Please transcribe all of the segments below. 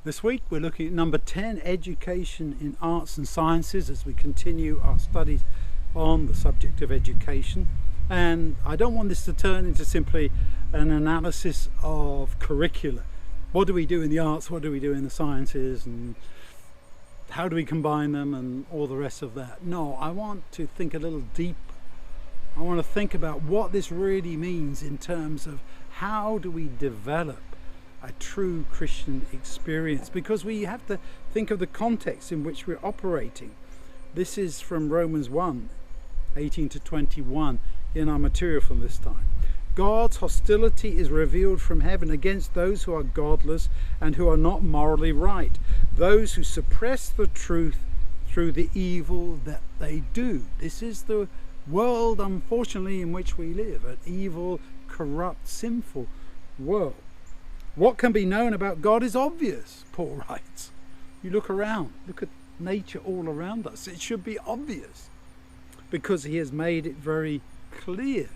This week we're looking at number 10, education in arts and sciences, as we continue our studies on the subject of education. And I don't want this to turn into simply an analysis of curricula. What do we do in the arts, what do we do in the sciences, and how do we combine them, and all the rest of that. No, I want to think a little deeper. I want to think about what this really means in terms of how do we develop a true Christian experience, because we have to think of the context in which we're operating. This is from Romans 1:18 to 21 in our material from this time. God's hostility is revealed from heaven against those who are godless and who are not morally right, those who suppress the truth through the evil that they do. This is the world, unfortunately, in which we live, an evil, corrupt, sinful world. What can be known about God is obvious, Paul writes. You look around, look at nature all around us. It should be obvious because he has made it very clear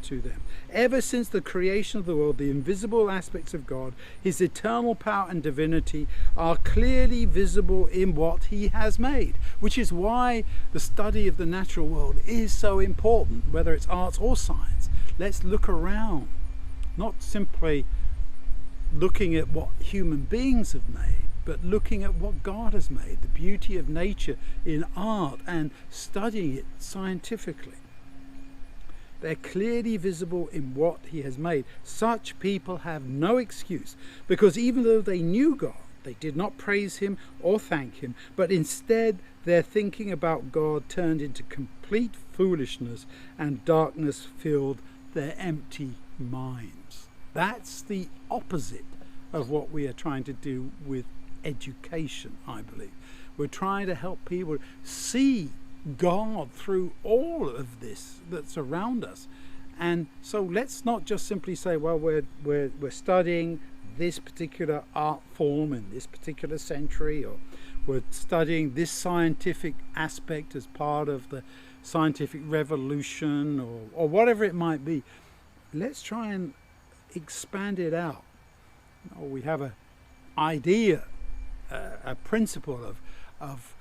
to them. Ever since the creation of the world, the invisible aspects of God, his eternal power and divinity, are clearly visible in what he has made, which is why the study of the natural world is so important, whether it's arts or science. Let's look around, not simply looking at what human beings have made, but looking at what God has made, the beauty of nature in art, and studying it scientifically. They're clearly visible in what he has made. Such people have no excuse, because even though they knew God, they did not praise him or thank him, but instead their thinking about God turned into complete foolishness, and darkness filled their empty minds. That's the opposite of what we are trying to do with education, I believe. We're trying to help people see God through all of this that's around us. And so let's not just simply say, well, we're studying this particular art form in this particular century, or we're studying this scientific aspect as part of the scientific revolution, or whatever it might be. Let's try and expand it out. We have an idea, a principle of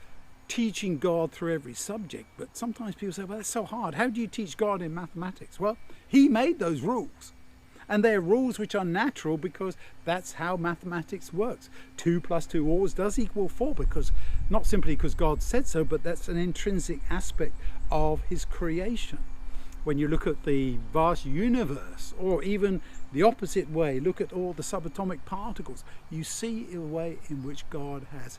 teaching God through every subject, but sometimes people say, well, that's so hard. How do you teach God in mathematics? Well, he made those rules, and they're rules which are natural, because that's how mathematics works. 2 + 2 always does equal 4, because not simply because God said so, but that's an intrinsic aspect of his creation. When you look at the vast universe, or even the opposite way, look at all the subatomic particles, you see a way in which God has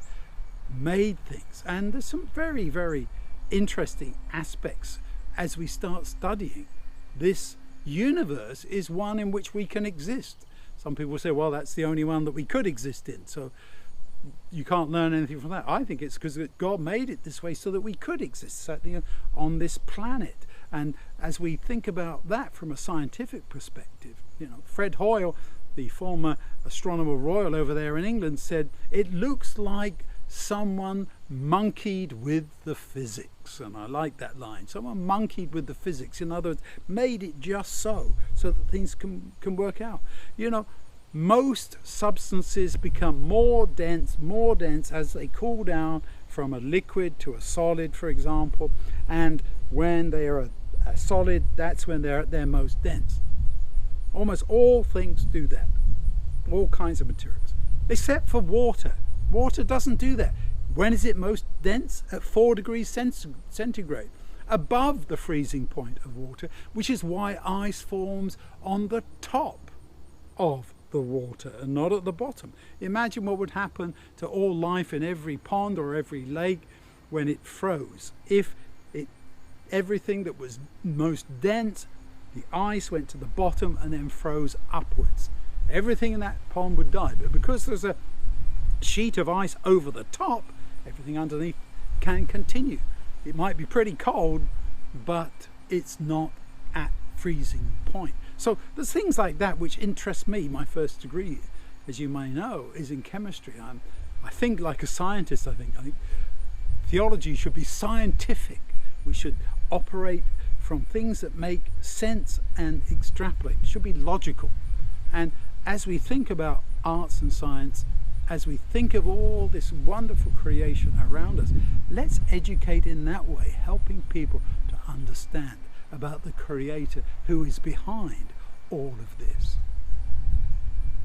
made things. And there's some very, very interesting aspects as we start studying. This universe is one in which we can exist. Some people say, well, that's the only one that we could exist in, so you can't learn anything from that. I think it's because God made it this way so that we could exist, certainly on this planet. And as we think about that from a scientific perspective, Fred Hoyle, the former astronomer royal over there in England, said it looks like someone monkeyed with the physics. And I like that line. Someone monkeyed with the physics. In other words, made it just so that things can work out. Most substances become more dense as they cool down from a liquid to a solid, for example. And when they are a solid, that's when they're at their most dense. Almost all things do that. All kinds of materials. Except for water. Water doesn't do that. When is it most dense? At 4 degrees centigrade. Above the freezing point of water, which is why ice forms on the top of the water and not at the bottom. Imagine what would happen to all life in every pond or every lake when it froze. If everything that was most dense, the ice went to the bottom and then froze upwards. Everything in that pond would die. But because there's a sheet of ice over the top, everything underneath can continue. It might be pretty cold, but it's not at freezing point. So there's things like that which interest me. My first degree, as you may know, is in chemistry. I think like a scientist. I think theology should be scientific. We should operate from things that make sense and extrapolate. It should be logical. And as we think about arts and science as we think of all this wonderful creation around us, let's educate in that way, helping people to understand about the Creator who is behind all of this.